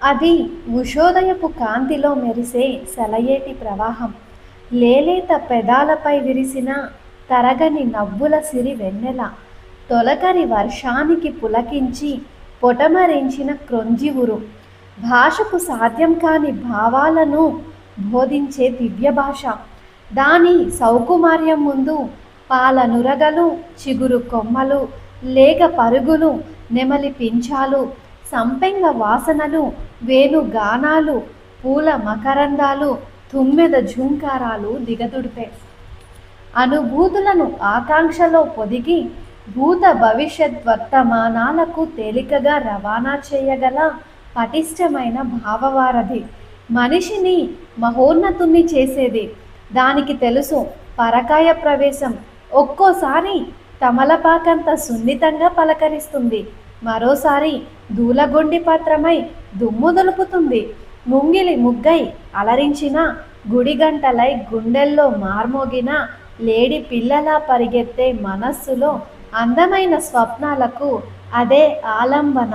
అది ఉషోదయపు కాంతిలో మెరిసే సెలయేటి ప్రవాహం. లేలేత పెదాలపై విరిసిన తరగని నవ్వుల సిరి వెన్నెల. తొలకరి వర్షానికి పులకించి పొటమరించిన క్రొంజివురు. భాషకు సాధ్యం కాని భావాలను బోధించే దివ్య భాష. దాని సౌకుమార్యం ముందు పాల నురగలు, చిగురు కొమ్మలు, లేగ పరుగులు, నెమలి పించాలు, సంపెంగ వాసనలు, వేణుగానాలు, పూల మకరందాలు, తుమ్మెద ఝుంకారాలు దిగదుడిపే. అనుభూతులను ఆకాంక్షలో పొదిగి భూత భవిష్యత్ వర్తమానాలకు తేలికగా రవాణా చేయగల పటిష్టమైన భావవారధి. మనిషిని మహోన్నతుణ్ణి చేసేది. దానికి తెలుసు పరకాయ ప్రవేశం ఒక్కోసారి తమలపాకంత సున్నితంగా పలకరిస్తుంది, మరోసారి దూలగొండి పత్రమై దుమ్ము దులుపుతుంది. ముంగిలి ముగ్గై అలరించిన, గుడిగంటలై గుండెల్లో మార్మోగిన, లేడి పిల్లలా పరిగెత్తే మనస్సులో అందమైన స్వప్నాలకు అదే ఆలంబన.